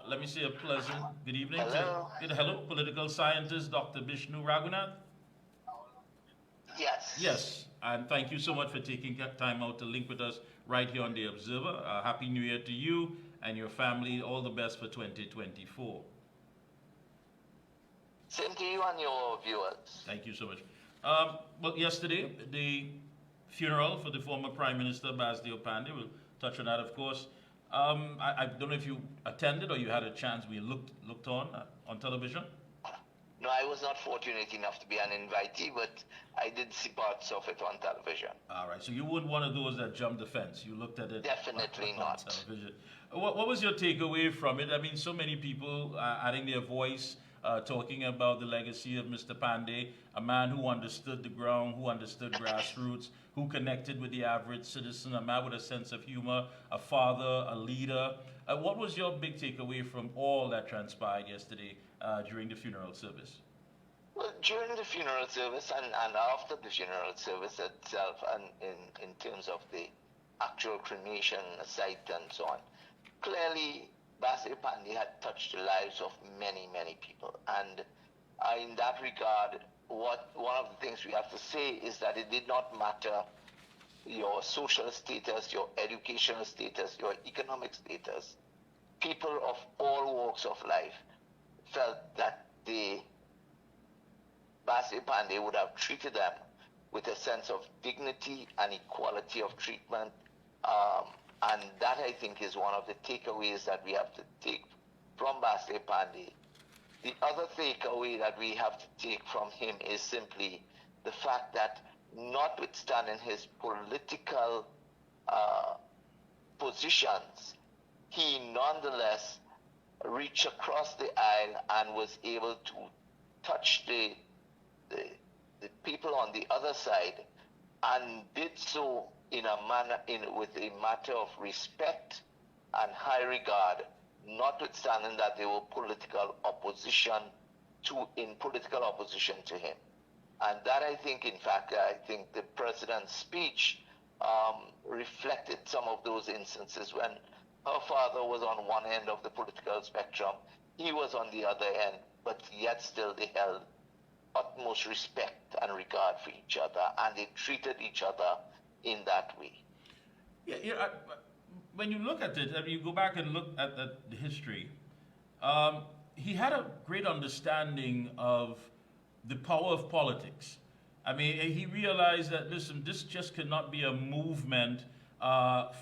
Let me say a pleasant good evening to Hello? hello, political scientist Dr. Bishnu Ragoonath. Yes. Yes, and thank you so much for taking time out to link with us right here on the Observer. Happy New Year to you and your family. All the best for 2024. Same to you and your viewers. Thank you so much. Well, yesterday, the funeral for the former Prime Minister Basdeo Panday. We'll touch on that, of course. I don't know if you attended or you had a chance. We looked on television. No, I was not fortunate enough to be an invitee, but I did see parts of it on television. All right, so you weren't one of those that jumped the fence. You looked at it Definitely on not. television. What was your takeaway from it? I mean, so many people adding their voice, talking about the legacy of Mr. Pandey, a man who understood the ground, who understood grassroots, who connected with the average citizen, a man with a sense of humor, a father, a leader. What was your big takeaway from all that transpired yesterday during the funeral service? Well, during the funeral service and after the funeral service itself, and in terms of the actual cremation site and so on, clearly Baadeo Panday had touched the lives of many, many people. And in that regard, one of the things we have to say is that it did not matter your social status, your educational status, your economic status. People of all walks of life felt that Basdeo Panday would have treated them with a sense of dignity and equality of treatment. And that, I think, is one of the takeaways that we have to take from Basdeo Panday. The other takeaway that we have to take from him is simply the fact that, notwithstanding his political positions, he nonetheless reached across the aisle and was able to touch the people on the other side, and did so in a manner, with a matter of respect and high regard, notwithstanding that they were in political opposition to him. And that, I think, in fact, I think the president's speech reflected some of those instances when her father was on one end of the political spectrum, he was on the other end, but yet still they held utmost respect and regard for each other, and they treated each other in that way. Yeah. When you look at it, I mean, you go back and look at the history. He had a great understanding of the power of politics. I mean, he realized that, listen, this just cannot be a movement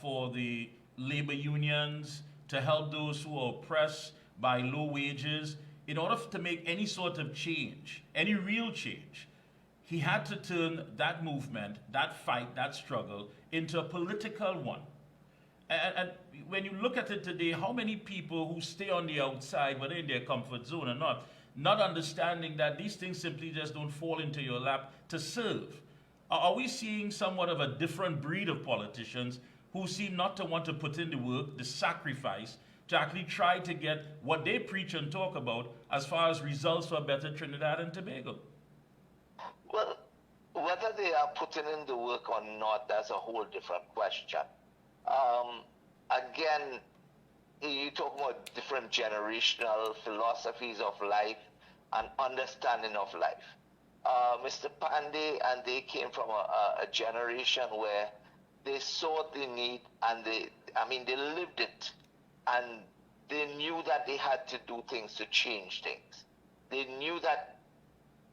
for the labor unions to help those who are oppressed by low wages. In order to make any sort of change, any real change, he had to turn that movement, that fight, that struggle into a political one. And when you look at it today, how many people who stay on the outside, whether in their comfort zone or not understanding that these things simply just don't fall into your lap to serve? Are we seeing somewhat of a different breed of politicians who seem not to want to put in the work, the sacrifice, to actually try to get what they preach and talk about as far as results for a better Trinidad and Tobago? Well, whether they are putting in the work or not, that's a whole different question. Again, you talk about different generational philosophies of life and understanding of life. Mr. Pandey and they came from a generation where they saw the need and they lived it, and they knew that they had to do things to change things. They knew that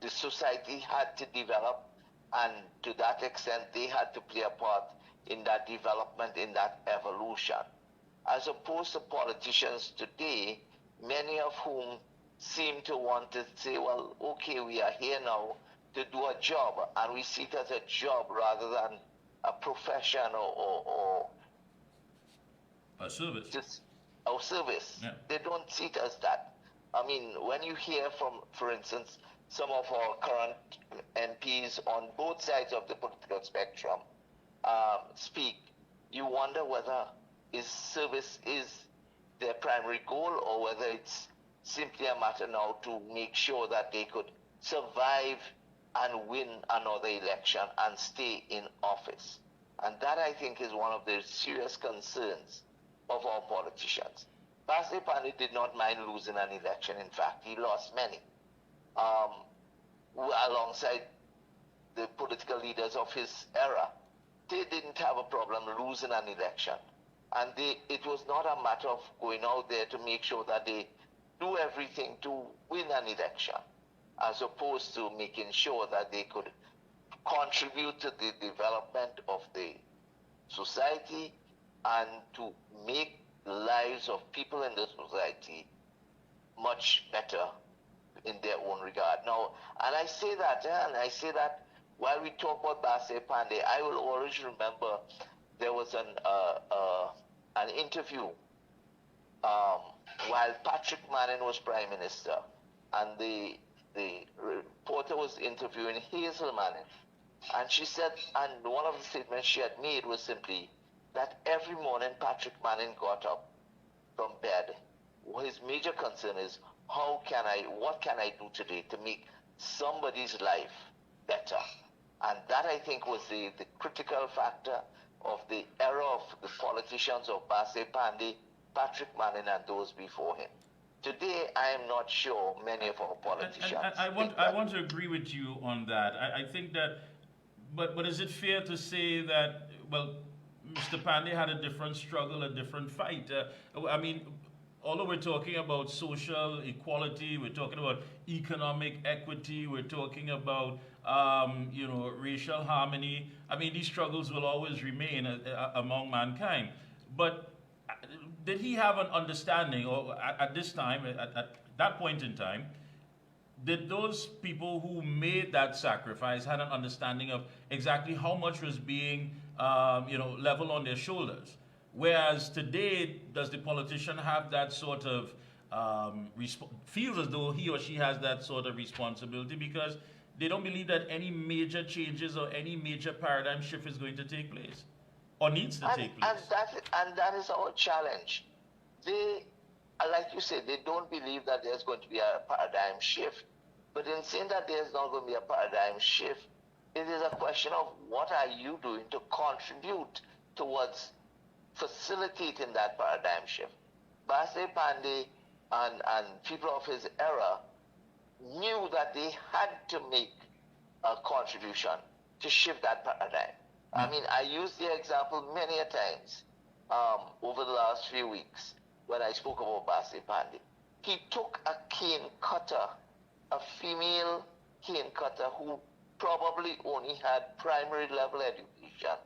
the society had to develop, and to that extent they had to play a part in that development, in that evolution. As opposed to politicians today, many of whom seem to want to say, well, okay, we are here now to do a job, and we see it as a job rather than a profession or A service. just our service. Yeah. They don't see it as that. I mean, when you hear from, for instance, some of our current MPs on both sides of the political spectrum speak, you wonder whether service is their primary goal, or whether it's simply a matter now to make sure that they could survive and win another election and stay in office. And that, I think, is one of the serious concerns of our politicians. Basdeo Panday did not mind losing an election. In fact, he lost many. Um, Alongside the political leaders of his era, they didn't have a problem losing an election. And it was not a matter of going out there to make sure that they do everything to win an election, as opposed to making sure that they could contribute to the development of the society and to make the lives of people in the society much better in their own regard. Now, and I say that while we talk about Basdeo Panday, I will always remember there was an interview while Patrick Manning was Prime Minister, and the reporter was interviewing Hazel Manning, and she said, and one of the statements she had made was simply that every morning Patrick Manning got up from bed, his major concern is what can I do today to make somebody's life better? And that, I think, was the critical factor of the era of the politicians of Basdeo Panday, Patrick Manning, and those before him. Today, I am not sure many of our politicians. And I want to agree with you on that. I think that, but is it fair to say that, well, Mr. Panday had a different struggle, a different fight? I mean, although we're talking about social equality, we're talking about economic equity, we're talking about racial harmony. I mean, these struggles will always remain among mankind. But did he have an understanding, or at this time, at that point in time, did those people who made that sacrifice had an understanding of exactly how much was being leveled on their shoulders? Whereas today, does the politician have that sort of feels as though he or she has that sort of responsibility because they don't believe that any major changes or any major paradigm shift is going to take place or needs to take place? And that is our challenge. They, like you said, they don't believe that there's going to be a paradigm shift. But in saying that there's not going to be a paradigm shift, it is a question of what are you doing to contribute towards facilitating that paradigm shift. Basdeo Panday and people of his era knew that they had to make a contribution to shift that paradigm. I mean, I used the example many a times over the last few weeks when I spoke about Basdeo Panday. He took a cane cutter, a female cane cutter who probably only had primary level education,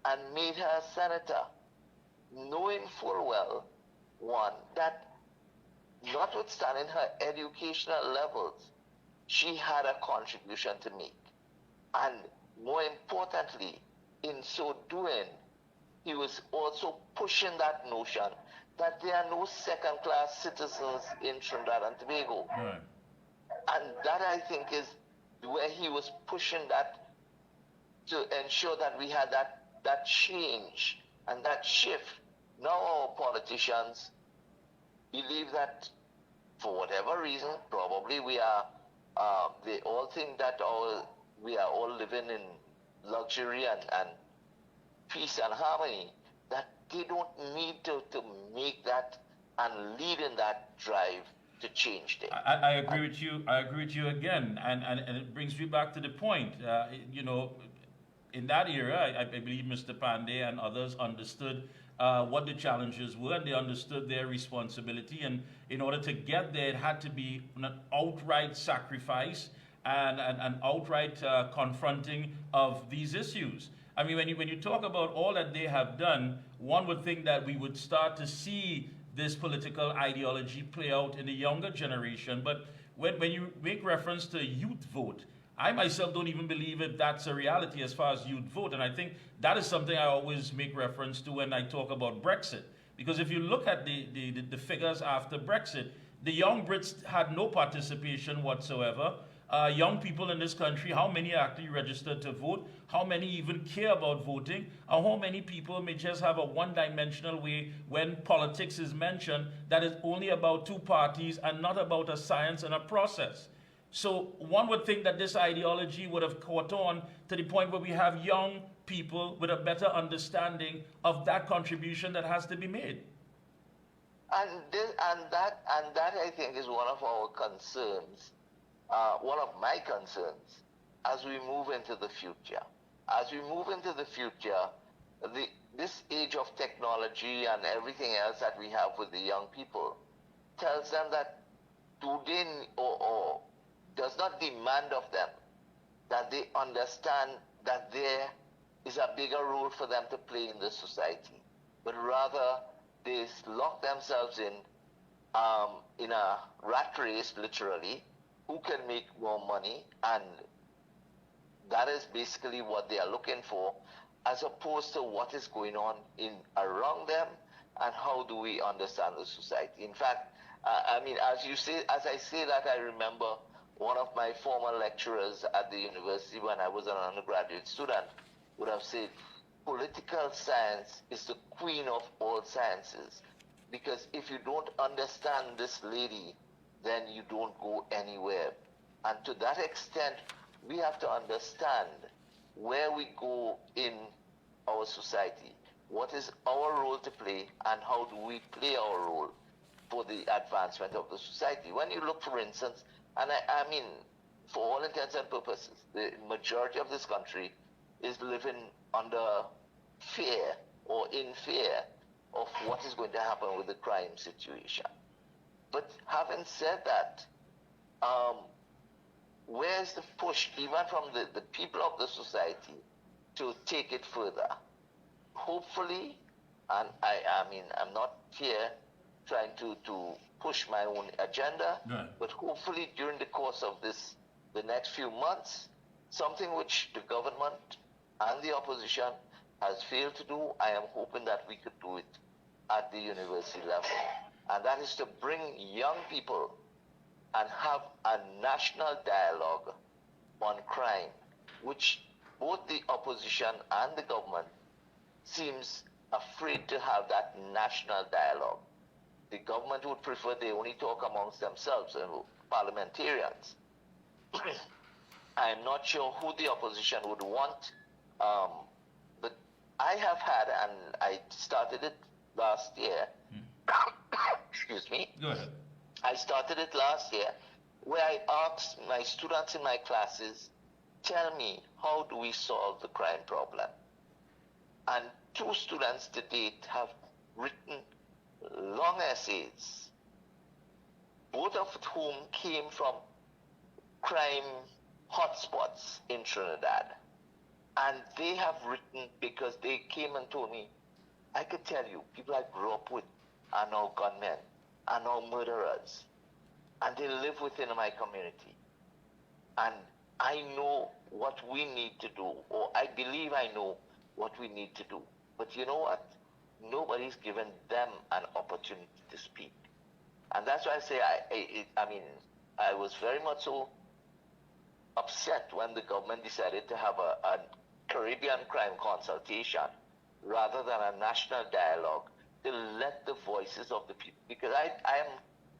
and made her a senator, knowing full well, one, that notwithstanding her educational levels, she had a contribution to make. And more importantly, in so doing, he was also pushing that notion that there are no second-class citizens in Trinidad and Tobago. Right. And that, I think, is where he was pushing that to ensure that we had that change and that shift. Now our politicians believe that for whatever reason, probably they all think that we are all living in luxury and peace and harmony, that they don't need to make that and lead in that drive to change things. I agree with you. I agree with you again, and it brings me back to the point. In that era, I believe Mr. Panday and others understood what the challenges were, and they understood their responsibility. And in order to get there, it had to be an outright sacrifice and an outright confronting of these issues. I mean, when you talk about all that they have done, one would think that we would start to see this political ideology play out in the younger generation. But when you make reference to youth vote, I myself don't even believe if that's a reality as far as youth vote. And I think that is something I always make reference to when I talk about Brexit. Because if you look at the figures after Brexit, the young Brits had no participation whatsoever. Young people in this country, how many are actually registered to vote? How many even care about voting? And how many people may just have a one-dimensional way when politics is mentioned that is only about two parties and not about a science and a process? So one would think that this ideology would have caught on to the point where we have young people with a better understanding of that contribution that has to be made. And that I think is one of our concerns, one of my concerns, as we move into the future. As we move into the future, this age of technology and everything else that we have with the young people tells them that do they or does not demand of them that they understand that there is a bigger role for them to play in the society, but rather they lock themselves in a rat race, literally, who can make more money, and that is basically what they are looking for, as opposed to what is going on around them and how do we understand the society. In fact, I mean, as I say that, I remember one of my former lecturers at the university when I was an undergraduate student would have said, political science is the queen of all sciences, because if you don't understand this lady, then you don't go anywhere. And to that extent, we have to understand where we go in our society, what is our role to play, and how do we play our role for the advancement of the society. When you look, for instance, and I mean, for all intents and purposes, the majority of this country is living under fear or in fear of what is going to happen with the crime situation. But having said that, where's the push, even from the people of the society, to take it further? Hopefully, and I mean, I'm not here trying to push my own agenda, Right. but hopefully during the course of the next few months, something which the government and the opposition has failed to do, I am hoping that we could do it at the university level. And that is to bring young people and have a national dialogue on crime, which both the opposition and the government seems afraid to have that national dialogue. The government would prefer they only talk amongst themselves, parliamentarians. I'm not sure who the opposition would want, but I have had, and I started it last year, excuse me. Go ahead. I started it last year, where I asked my students in my classes, tell me, how do we solve the crime problem? And 2 students to date have written long essays, both of whom came from crime hotspots in Trinidad. And they have written because they came and told me, I could tell you, people I grew up with are now gunmen, are now murderers, and they live within my community. And I know what we need to do, or I believe I know what we need to do. But you know what? Nobody's given them an opportunity to speak. And that's why I say, I mean, I was very much so upset when the government decided to have a Caribbean crime consultation rather than a national dialogue, to let the voices of the people, because I am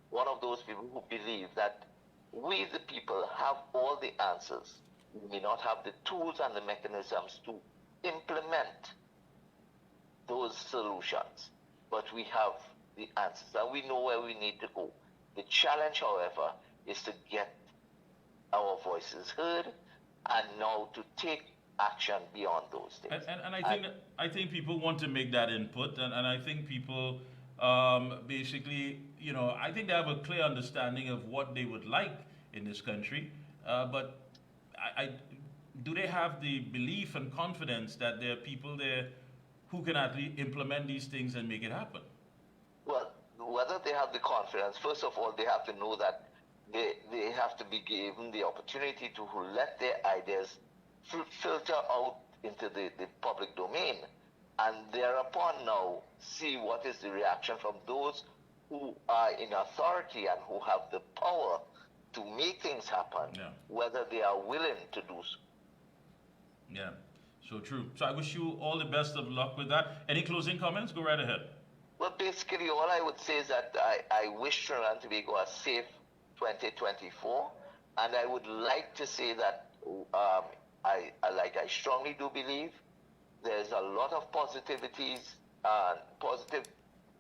one of those people who believe that we, the people, have all the answers. We may not have the tools and the mechanisms to implement those solutions, but we have the answers and we know where we need to go. The challenge, however, is to get our voices heard and now to take action beyond those things. And I think people want to make that input, and I think people basically, you know, I think they have a clear understanding of what they would like in this country, but do they have the belief and confidence that there are people there who can actually implement these things and make it happen? Well, whether they have the confidence, first of all, they have to know that they have to be given the opportunity to let their ideas filter out into the public domain, and thereupon now see what is the reaction from those who are in authority and who have the power to make things happen, whether they are willing to do so. Yeah, so true. So I wish you all the best of luck with that. Any closing comments? Go right ahead. Well, basically, all I would say is that I wish Trinidad and Tobago a safe 2024, and I would like to say that I strongly do believe there's a lot of positivities and positive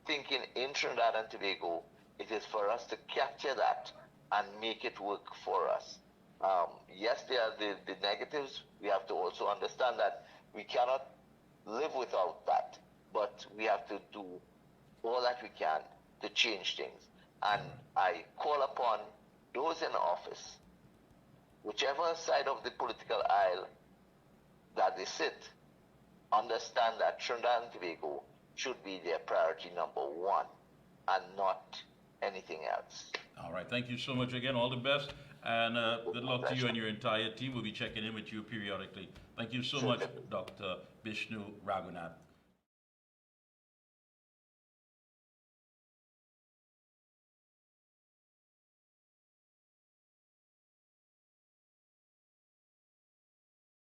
thinking in Trinidad and Tobago, it is for us to capture that and make it work for us. Yes, there are the negatives. We have to also understand that we cannot live without that, but we have to do all that we can to change things. And I call upon those in office, whichever side of the political aisle that they sit, understand that Trinidad and Tobago should be their priority number one and not anything else. All right. Thank you so much again. All the best. And good luck to you and your entire team. We'll be checking in with you periodically. Thank you so much, Dr. Bishnu Ragoonath.